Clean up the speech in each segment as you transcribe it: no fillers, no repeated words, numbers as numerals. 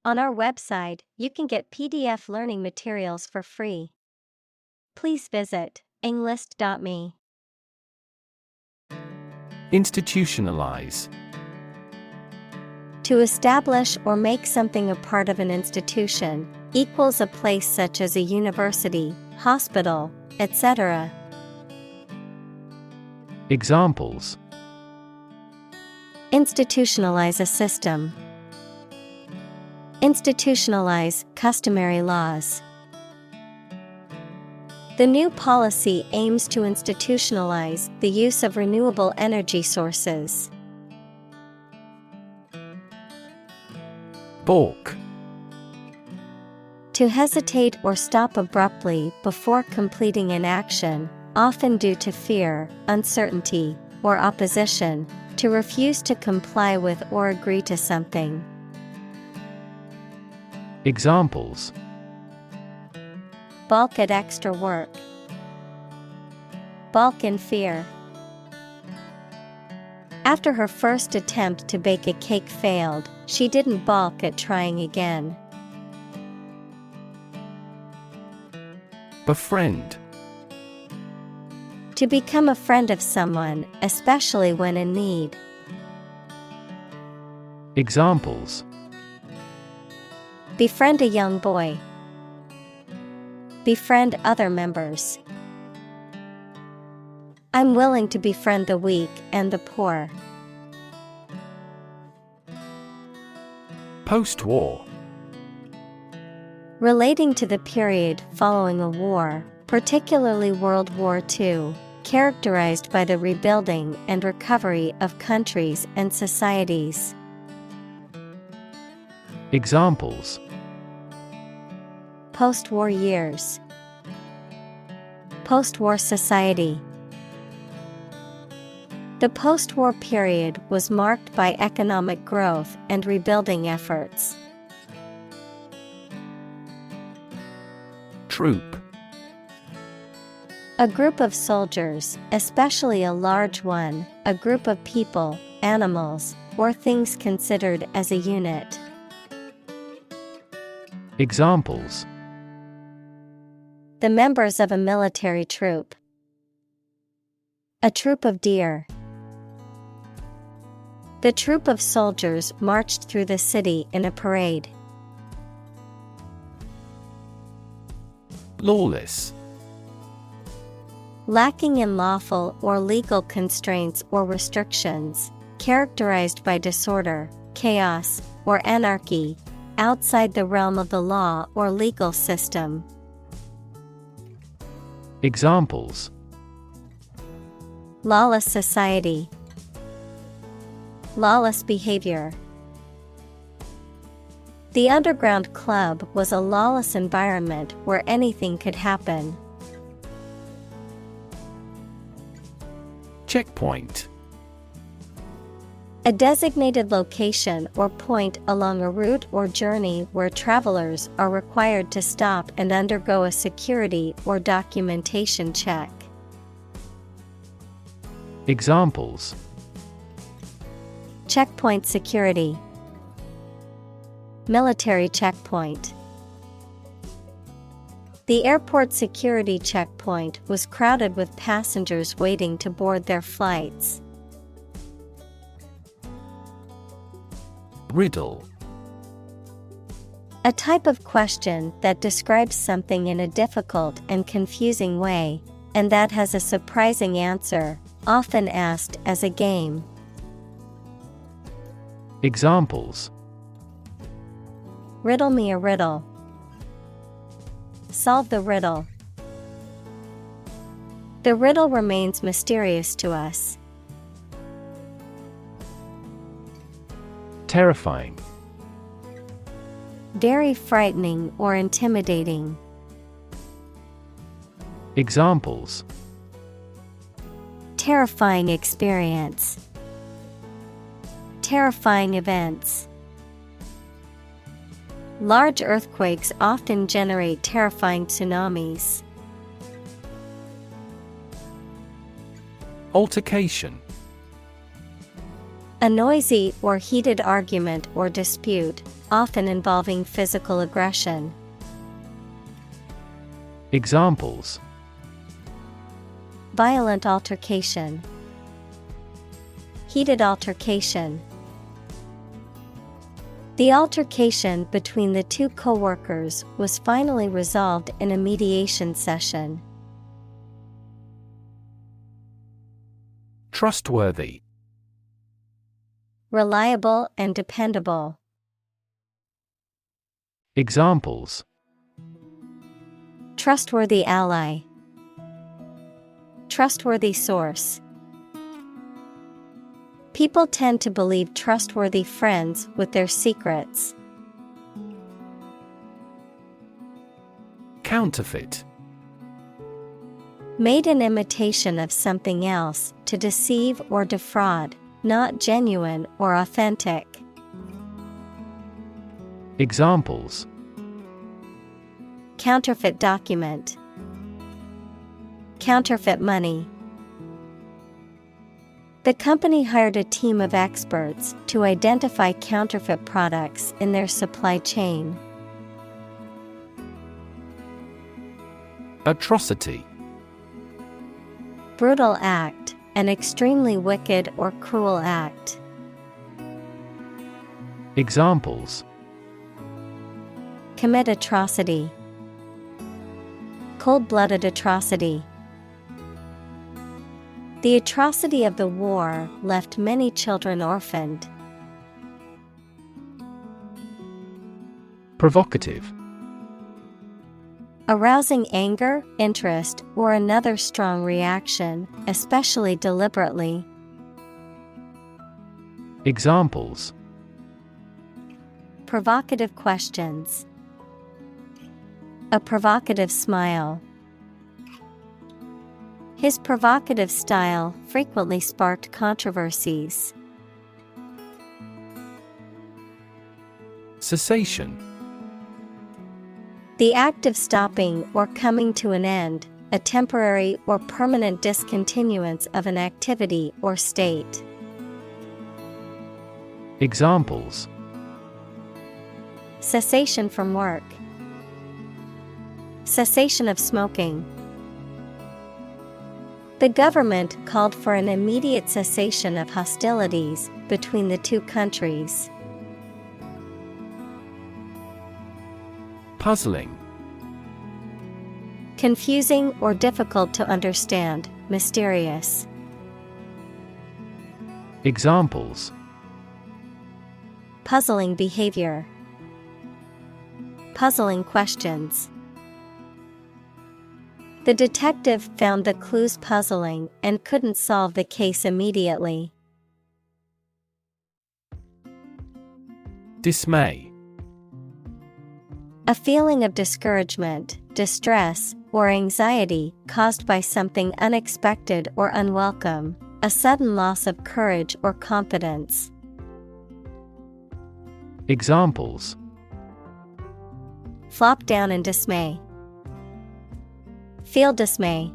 On our website, you can get PDF learning materials for free. Please visit englist.me. Institutionalize. To establish or make something a part of an institution, equals a place such as a university, hospital, etc. Examples: Institutionalize a system. Institutionalize customary laws. The new policy aims to institutionalize the use of renewable energy sources. Balk. To hesitate or stop abruptly before completing an action, often due to fear, uncertainty, or opposition, to refuse to comply with or agree to something. Examples: Balk at extra work. Balk in fear. After her first attempt to bake a cake failed, she didn't balk at trying again. Befriend. To become a friend of someone, especially when in need. Examples: Befriend a young boy. Befriend other members. I'm willing to befriend the weak and the poor. Post-war. Relating to the period following a war, particularly World War II, characterized by the rebuilding and recovery of countries and societies. Examples: Post-war years. Post-war society. The post-war period was marked by economic growth and rebuilding efforts. Troop. A group of soldiers, especially a large one, a group of people, animals, or things considered as a unit. Examples: The members of a military troop. A troop of deer. The troop of soldiers marched through the city in a parade. Lawless. Lacking in lawful or legal constraints or restrictions, characterized by disorder, chaos, or anarchy, outside the realm of the law or legal system. Examples: Lawless society. Lawless behavior. The underground club was a lawless environment where anything could happen. Checkpoint. A designated location or point along a route or journey where travelers are required to stop and undergo a security or documentation check. Examples: Checkpoint security. Military checkpoint. The airport security checkpoint was crowded with passengers waiting to board their flights. Riddle. A type of question that describes something in a difficult and confusing way, and that has a surprising answer, often asked as a game. Examples: Riddle me a riddle. Solve the riddle. The riddle remains mysterious to us. Terrifying. Very frightening or intimidating. Examples: Terrifying experience. Terrifying events. Large earthquakes often generate terrifying tsunamis. Altercation. A noisy or heated argument or dispute, often involving physical aggression. Examples: Violent altercation. Heated altercation. The altercation between the two co-workers was finally resolved in a mediation session. Trustworthy. Reliable and dependable. Examples: Trustworthy ally. Trustworthy source. People tend to believe trustworthy friends with their secrets. Counterfeit. Made in imitation of something else to deceive or defraud, not genuine or authentic. Examples: Counterfeit document. Counterfeit money. The company hired a team of experts to identify counterfeit products in their supply chain. Atrocity. Brutal act, an extremely wicked or cruel act. Examples: Commit atrocity. Cold-blooded atrocity. The atrocity of the war left many children orphaned. Provocative. Arousing anger, interest, or another strong reaction, especially deliberately. Examples: Provocative questions. A provocative smile. His provocative style frequently sparked controversies. Cessation. The act of stopping or coming to an end, a temporary or permanent discontinuance of an activity or state. Examples: Cessation from work. Cessation of smoking. The government called for an immediate cessation of hostilities between the two countries. Puzzling. Confusing or difficult to understand, mysterious. Examples: Puzzling behavior. Puzzling questions. The detective found the clues puzzling and couldn't solve the case immediately. Dismay. A feeling of discouragement, distress, or anxiety caused by something unexpected or unwelcome, a sudden loss of courage or confidence. Examples: Flop down in dismay. Feel dismay.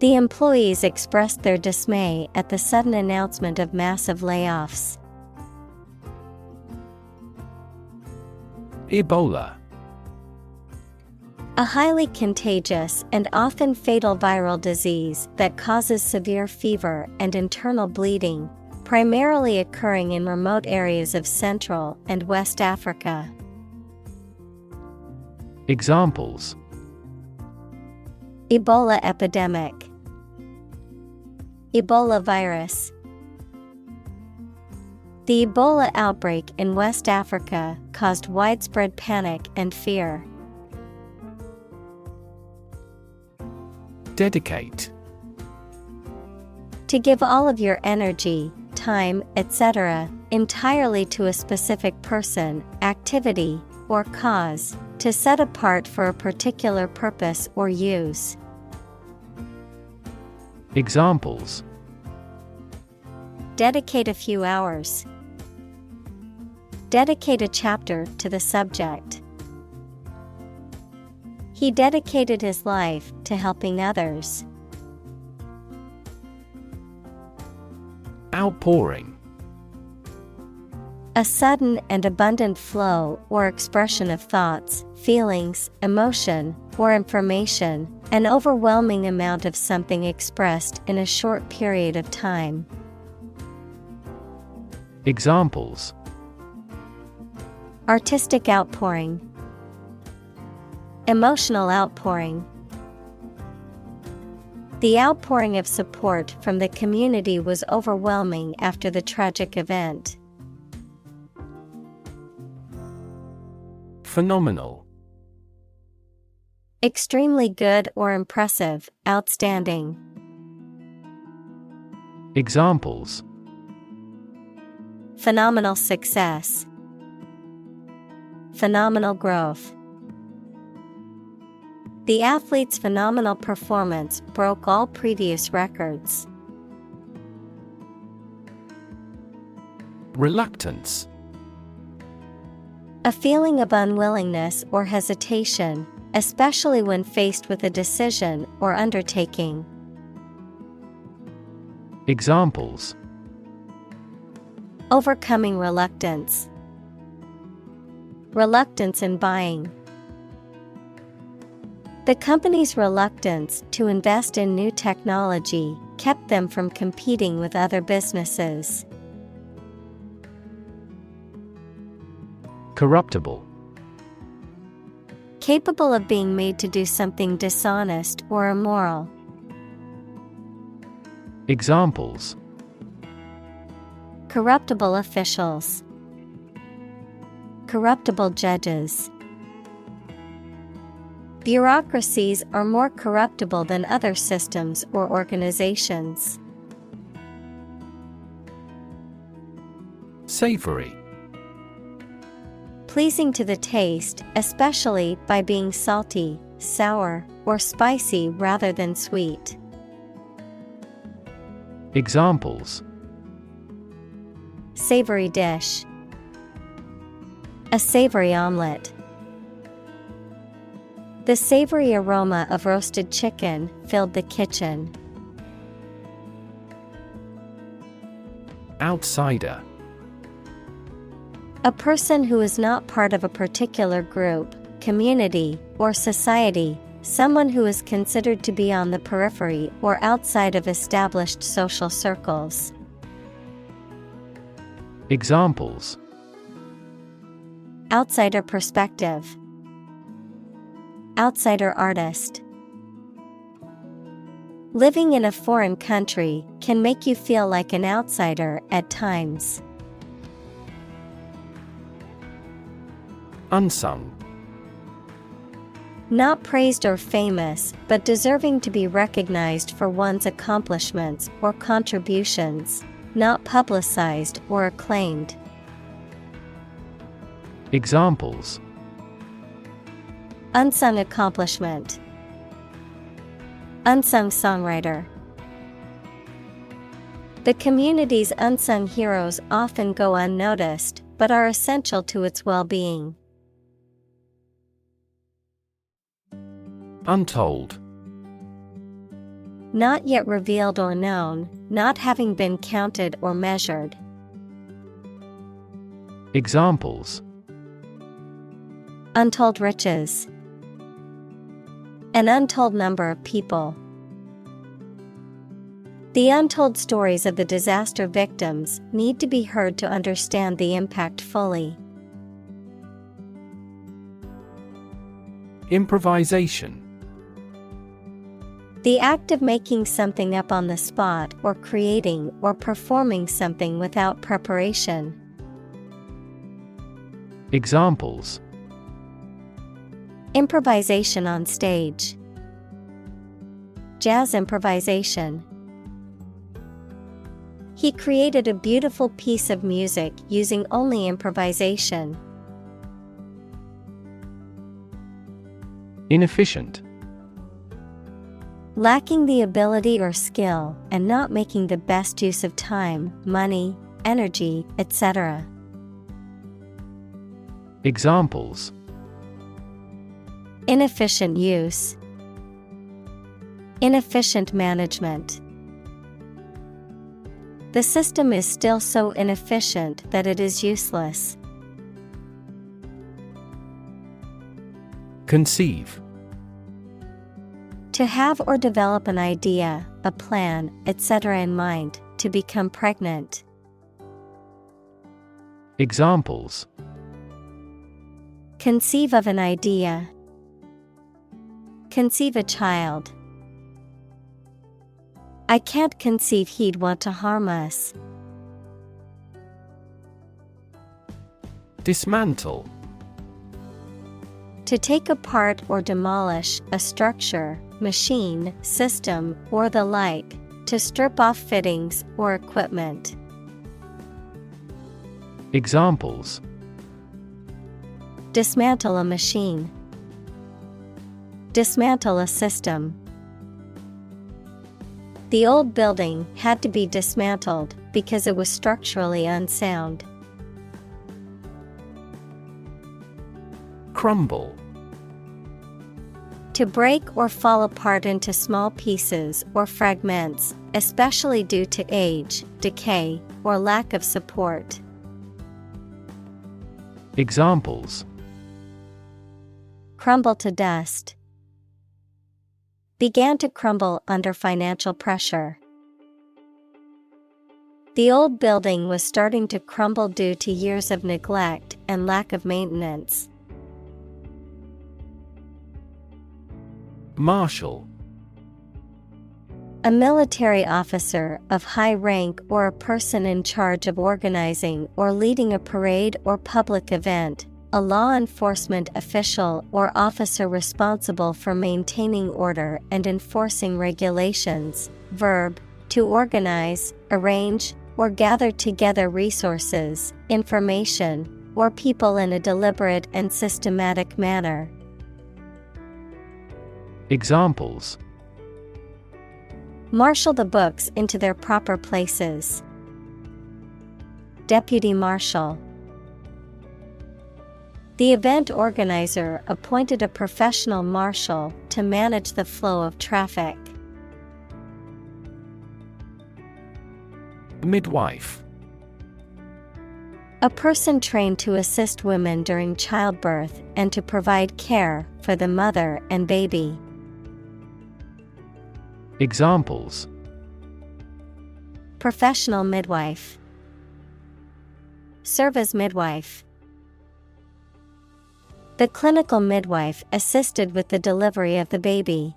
The employees expressed their dismay at the sudden announcement of massive layoffs. Ebola. A highly contagious and often fatal viral disease that causes severe fever and internal bleeding, primarily occurring in remote areas of Central and West Africa. Examples: Ebola epidemic. Ebola virus. The Ebola outbreak in West Africa caused widespread panic and fear. Dedicate. To give all of your energy, time, etc., entirely to a specific person, activity, or cause, to set apart for a particular purpose or use. Examples: Dedicate a few hours. Dedicate a chapter to the subject. He dedicated his life to helping others. Outpouring. A sudden and abundant flow or expression of thoughts, feelings, emotion, or information, an overwhelming amount of something expressed in a short period of time. Examples: artistic outpouring, emotional outpouring. The outpouring of support from the community was overwhelming after the tragic event. Phenomenal. Extremely good or impressive, outstanding. Examples: phenomenal success, phenomenal growth. The athlete's phenomenal performance broke all previous records. Reluctance. A feeling of unwillingness or hesitation, especially when faced with a decision or undertaking. Examples: overcoming reluctance, reluctance in buying. The company's reluctance to invest in new technology kept them from competing with other businesses. Corruptible. Capable of being made to do something dishonest or immoral. Examples: corruptible officials, corruptible judges. Bureaucracies are more corruptible than other systems or organizations. Savory. Pleasing to the taste, especially by being salty, sour, or spicy rather than sweet. Examples: savory dish, a savory omelet. The savory aroma of roasted chicken filled the kitchen. Outsider. A person who is not part of a particular group, community, or society, someone who is considered to be on the periphery or outside of established social circles. Examples: outsider perspective, outsider artist. Living in a foreign country can make you feel like an outsider at times. Unsung. Not praised or famous, but deserving to be recognized for one's accomplishments or contributions, not publicized or acclaimed. Examples: unsung accomplishment, unsung songwriter. The community's unsung heroes often go unnoticed, but are essential to its well-being. Untold. Not yet revealed or known, not having been counted or measured. Examples: untold riches, an untold number of people. The untold stories of the disaster victims need to be heard to understand the impact fully. Improvisation. The act of making something up on the spot or creating or performing something without preparation. Examples: improvisation on stage, jazz improvisation. He created a beautiful piece of music using only improvisation. Inefficient. Lacking the ability or skill and not making the best use of time, money, energy, etc. Examples: inefficient use, inefficient management. The system is still so inefficient that it is useless. Conceive. To have or develop an idea, a plan, etc. in mind, to become pregnant. Examples: Conceive of an idea. Conceive a child. I can't conceive he'd want to harm us. Dismantle. To take apart or demolish a structure, machine, system, or the like, to strip off fittings or equipment. Examples: Dismantle a machine. Dismantle a system. The old building had to be dismantled because it was structurally unsound. Crumble. To break or fall apart into small pieces or fragments, especially due to age, decay, or lack of support. Examples: Crumble to dust. Began to crumble under financial pressure. The old building was starting to crumble due to years of neglect and lack of maintenance. Marshal. A military officer of high rank or a person in charge of organizing or leading a parade or public event, a law enforcement official or officer responsible for maintaining order and enforcing regulations. Verb, to organize, arrange, or gather together resources, information, or people in a deliberate and systematic manner. Examples: Marshal the books into their proper places. Deputy marshal. The event organizer appointed a professional marshal to manage the flow of traffic. Midwife. A person trained to assist women during childbirth and to provide care for the mother and baby. Examples: Professional midwife. Serve as midwife. The clinical midwife assisted with the delivery of the baby.